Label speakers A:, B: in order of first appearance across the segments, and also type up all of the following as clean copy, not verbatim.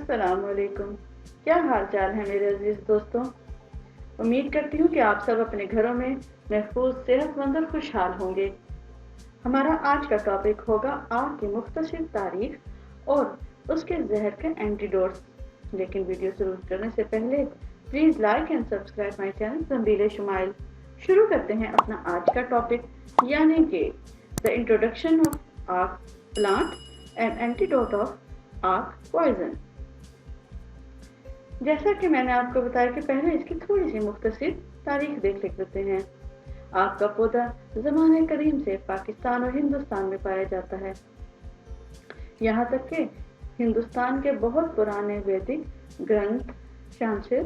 A: अस्सलाम वालेकुम। क्या हाल चाल है मेरे अजीज दोस्तों। उम्मीद करती हूँ कि आप सब अपने घरों में महफूज, सेहतमंद और खुशहाल होंगे। हमारा आज का टॉपिक होगा आग की मुख्तसर तारीख और उसके जहर के एंटीडोट्स। लेकिन वीडियो शुरू करने से पहले please like and subscribe my channel जंबील शुमाइल। शुरू करते हैं अपना आज का टॉपिक, यानी कि द इंट्रोडक्शन ऑफ आग प्लांट एंड एंटीडोट ऑफ आग पॉइजन। जैसा कि मैंने आपको बताया कि पहले इसकी थोड़ी सी मुख्तसर तारीख देख लेते हैं। आग का पौधा ज़माने कदीम से पाकिस्तान और हिंदुस्तान में पाया जाता है। यहाँ तक कि हिंदुस्तान के बहुत पुराने वैदिक ग्रंथ, शास्त्र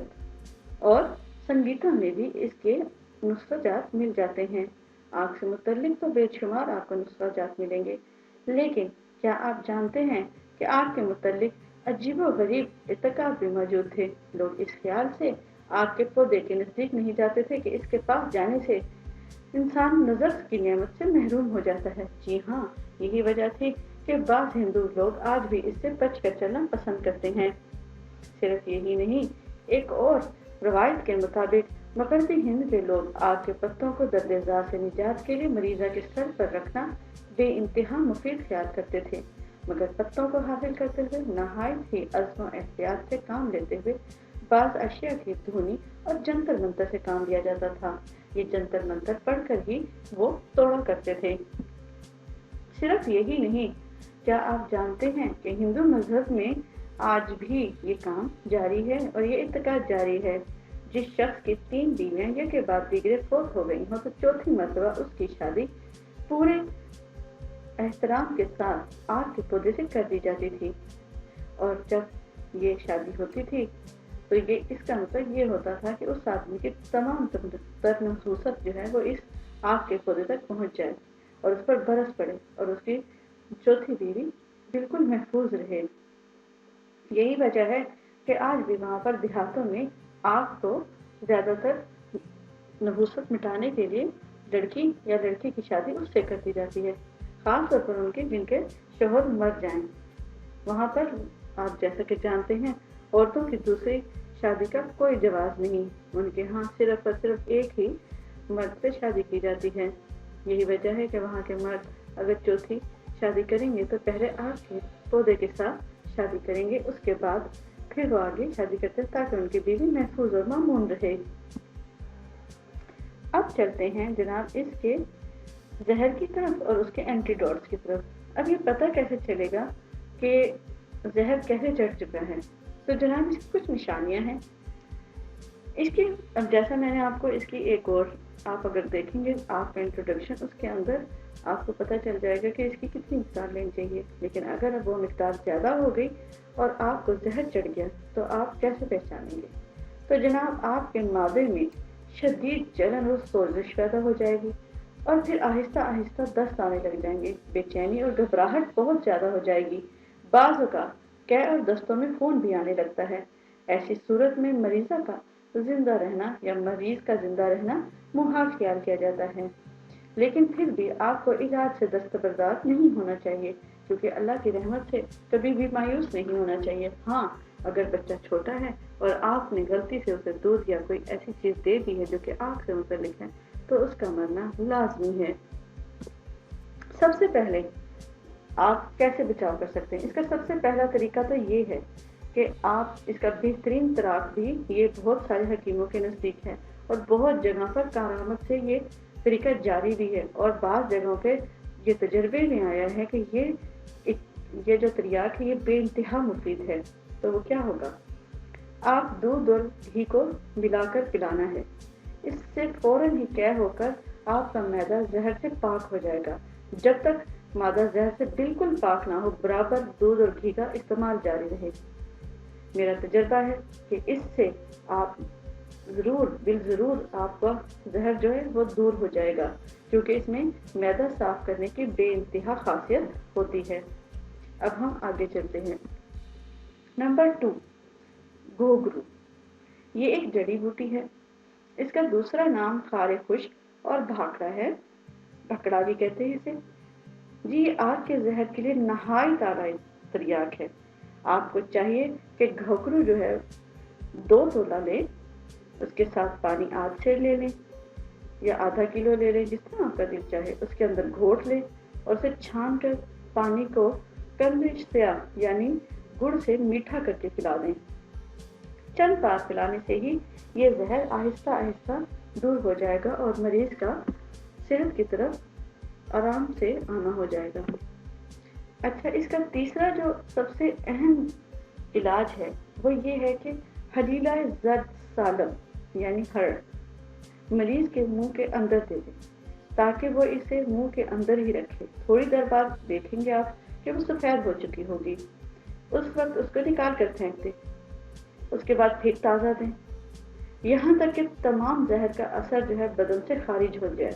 A: और संगीतों में भी इसके नुस्ख़ाजात मिल जाते हैं। आग से मुतल्लिक तो बेशुमार आपको नुस्ख़ाजात मिलेंगे, लेकिन क्या आप जानते हैं कि आग के मुतल्लिक अजीबो-गरीब इत्तेकाद भी मौजूद थे। लोग इस ख्याल से आग के पौधे के नज़दीक नहीं जाते थे कि इसके पास जाने से इंसान नज़र की नेमत से महरूम हो जाता है। जी हाँ, यही वजह थी कि बाज़ हिंदू लोग आज भी इससे बच कर चलना पसंद करते हैं। सिर्फ यही नहीं, एक और रवायत के मुताबिक मगरबी हिंद के लोग आग के पत्तों को दर्द-ए-ज़ार से निजात के लिए मरीज़ा के सर पर रखना बेइंतहा मुफीद ख्याल करते थे। मगर पत्तों को हासिल करते हुए नहायत ही अज़्म और एहतियात से काम लेते हुए बाज़ अशिया की धुनी और जंतर मंतर से काम लिया जाता था। ये जंतर मंतर पढ़कर ही वो तोड़ा करते थे। सिर्फ यही नहीं, क्या आप जानते हैं कि हिंदू मजहब में आज भी ये काम जारी है और ये इत्तेकाद जारी है, जिस शख्स की 3 बीवियां एक के बाद दीगरे फोत हो गई हो तो चौथी मरतबा उसकी शादी पूरे एहतराम के साथ आग के पौधे से कर दी जाती थी। और जब ये शादी होती थी तो ये इसका मतलब ये होता था कि उस आदमी की तमाम तर नसूसत जो है वो इस आग के पौधे तक पहुंच जाए और उस पर बरस पड़े और उसकी चौथी बीवी बिल्कुल महफूज रहे। यही वजह है कि आज भी वहाँ पर देहातों में आग को ज़्यादातर नहूसत मिटाने के लिए लड़की या लड़के की शादी उससे कर दी जाती है, ख़ास तौर पर उनके जिनके शोहर मर जाएं। वहाँ पर आप जैसा कि जानते हैं, औरतों की दूसरी शादी का कोई जवाज़ नहीं। उनके यहाँ सिर्फ और सिर्फ एक ही मर्द से शादी की जाती है। यही वजह है कि वहाँ के मर्द अगर चौथी शादी करेंगे तो पहले आग के पौधे के साथ शादी करेंगे, उसके बाद फिर वो आगे शादी करते हैं ताकि उनकी बीवी महफूज और मामून रहे। अब चलते हैं जनाब इसके जहर की तरफ और उसके एंटीडोट्स की तरफ। अब ये पता कैसे चलेगा कि जहर कैसे चढ़ चुका है? तो जनाब इसकी कुछ निशानियां हैं इसकी। अब जैसा मैंने आपको इसकी एक और आप अगर देखेंगे आपका इंट्रोडक्शन, उसके अंदर आपको पता चल जाएगा कि इसकी कितनी मिकदार लेनी चाहिए। लेकिन अगर अब वो मिकदार ज़्यादा हो गई और आपको जहर चढ़ गया तो आप कैसे पहचानेंगे? तो जनाब आपके मादे में शदीद जलन और सोजिश पैदा हो जाएगी और फिर आहिस्ता आहिस्ता दस्त आने लग जाएंगे। बेचैनी और घबराहट बहुत ज़्यादा हो जाएगी। बाज़ औक़ात कै और दस्तों में खून भी आने लगता है। ऐसी सूरत में मरीज़ा का जिंदा रहना या मरीज़ का जिंदा रहना मुहाल ख्याल किया जाता है। लेकिन फिर भी आपको इलाज से दस्तबरदार नहीं होना चाहिए, क्योंकि अल्लाह की रहमत से कभी भी मायूस नहीं होना चाहिए। हाँ, अगर बच्चा छोटा है और आपने गलती से उसे दूध या कोई ऐसी चीज़ दे दी है जो कि आग से मुतल्लिक है तो उसका मरना लाजमी है। सबसे पहले आप कैसे बचाव कर सकते हैं? इसका सबसे पहला तरीका तो ये है कि आप इसका बेहतरीन तराक भी ये बहुत सारे हकीमों के नज़दीक है और बहुत जगह पर करामत से ये तरीका जारी भी है और बाज़ जगहों पे ये तजर्बे में आया है कि ये जो तरियाक है ये बेइंतहा मुफीद है। तो वो क्या होगा? आप दूध और घी को मिलाकर पिलाना है। इससे फ़ौरन ही क्या होकर आपका मैदा जहर से पाक हो जाएगा। जब तक मादा जहर से बिल्कुल पाक ना हो, बराबर दूध और घी का इस्तेमाल जारी रहे। मेरा तजर्बा है कि इससे आप बिलज़रूर आपका जहर जो है वो दूर हो जाएगा, क्योंकि इसमें मैदा साफ करने की बेइंतहा खासियत होती है। अब हम आगे चलते हैं। नंबर 2, घोघरू। ये एक जड़ी बूटी है। इसका दूसरा नाम खारे खुश्क और भाखड़ा है, भकड़ा भी कहते हैं इसे। जी, ये आग के जहर के लिए नहायत आला तरियाक है। आपको चाहिए कि घोकरू जो है 2 तोला लें, उसके साथ पानी आध सेर ले लें या आधा किलो ले लें, जितना आपका दिल चाहे। उसके अंदर घोट लें और उसे छान कर पानी को कंदिशा यानी गुड़ से मीठा करके पिला दें। चंद बार पिलाने से ही ये जहर आहिस्ता आहिस्ता दूर हो जाएगा और मरीज का सेहत की तरफ आराम से आना हो जाएगा। अच्छा, इसका तीसरा जो सबसे अहम इलाज है वो ये है कि हलीला जद सालम यानी हर्ड़ मरीज के मुंह के अंदर दे दें, ताकि वो इसे मुंह के अंदर ही रखे। थोड़ी देर बाद देखेंगे आप कि वो सफ़ेद हो चुकी होगी। उस वक्त उसको निकाल कर फेंक दें, उसके बाद फिर ताज़ा दें, यहाँ तक कि तमाम जहर का असर जो है बदन से खारिज हो जाए,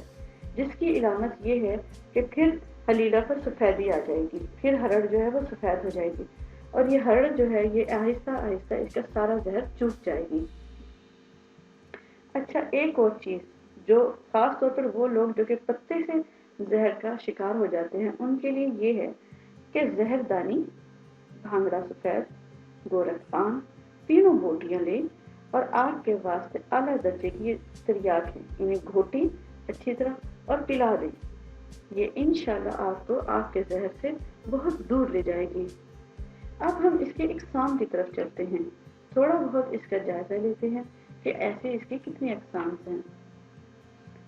A: जिसकी इलामत ये है कि फिर हलीला पर सफ़ेदी आ जाएगी, फिर हरड़ जो है वो सफ़ेद हो जाएगी और ये हरड़ जो है ये आहिस्ता आहिस्ता इसका सारा जहर चूस जाएगी। अच्छा, एक और चीज़ जो ख़ास तौर पर वो लोग जो कि पत्ते से जहर का शिकार हो जाते हैं उनके लिए ये है कि जहरदानी, भांगड़ा सफ़ेद, गोरख पान तीनों बोटियां लें और आग के वास्ते आला दर्जे की ये तिर्याक हैं, इन्हें घोटी अच्छी तरह और पिला दें। ये इंशाल्लाह आपको आग के जहर से बहुत दूर ले जाएगी। अब हम इसके इकसाम की तरफ चलते हैं, थोड़ा बहुत इसका जायजा लेते हैं कि ऐसे इसकी कितनी अकसाम हैं।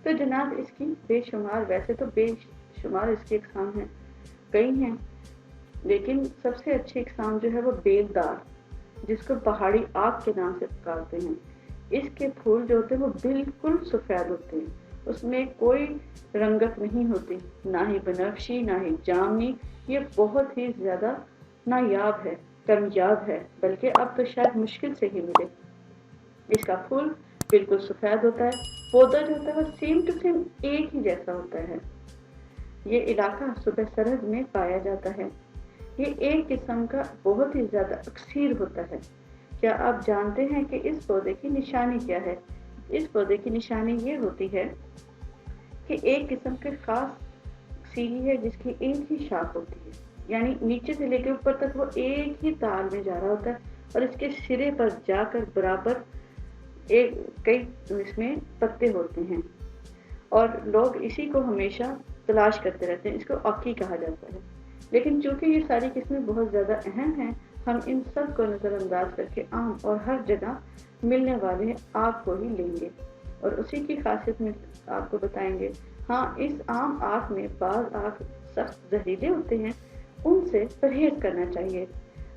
A: तो जनाब इसकी बेशुमार, वैसे तो बेशुमार इसकी अकसाम हैं, कई हैं, लेकिन सबसे अच्छी इकसाम जो है वो बेलदार, जिसको पहाड़ी आग के नाम से पुकारते हैं। इसके फूल जो होते हैं वो बिल्कुल सफ़ेद होते हैं, उसमें कोई रंगत नहीं होती, ना ही बनफशी ना ही जामनी। ये बहुत ही ज़्यादा नायाब है, कमयाब है, बल्कि अब तो शायद मुश्किल से ही मिले। इसका फूल बिल्कुल सफ़ेद होता है, पौधा जो होता है वो सेम टू सेम एक ही जैसा होता है। ये इलाका सुबह सरहद में पाया जाता है। ये एक किस्म का बहुत ही ज़्यादा अक्सीर होता है। क्या आप जानते हैं कि इस पौधे की निशानी क्या है? इस पौधे की निशानी ये होती है कि एक किस्म के खास सीढ़ी है जिसकी एक ही शाख होती है, यानी नीचे से लेकर ऊपर तक वो एक ही ताल में जा रहा होता है और इसके सिरे पर जाकर बराबर कई इसमें पत्ते होते हैं और लोग इसी को हमेशा तलाश करते रहते हैं। इसको अक्की कहा जाता है। लेकिन चूंकि ये सारी किस्में बहुत ज़्यादा अहम हैं, हम इन सब को नज़रअंदाज करके आम और हर जगह मिलने वाले आग को ही लेंगे और उसी की खासियत में आपको बताएंगे। हाँ, इस आम आग में बाज़ आग सख्त जहरीले होते हैं, उनसे परहेज करना चाहिए।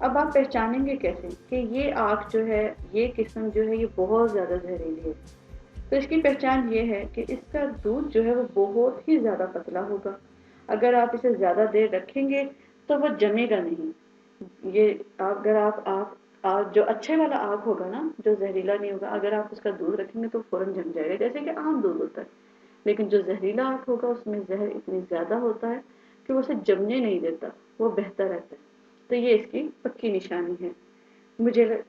A: अब आप पहचानेंगे कैसे कि ये आग जो है, ये किस्म जो है ये बहुत ज़्यादा जहरीली है? तो इसकी पहचान ये है कि इसका दूध जो है वो बहुत ही ज़्यादा पतला होगा। अगर आप इसे ज़्यादा देर रखेंगे तो वो जमेगा नहीं। ये अगर आप जो अच्छे वाला आग होगा ना, जो जहरीला नहीं होगा, अगर आप उसका दूध रखेंगे तो फौरन जम जाएगा, जैसे कि आम दूध होता है। लेकिन जो जहरीला आग होगा उसमें जहर इतनी ज़्यादा होता है कि वो उसे जमने नहीं देता, वो बहता रहता है। तो ये इसकी पक्की निशानी है। मुझे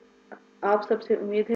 A: आप सबसे उम्मीद है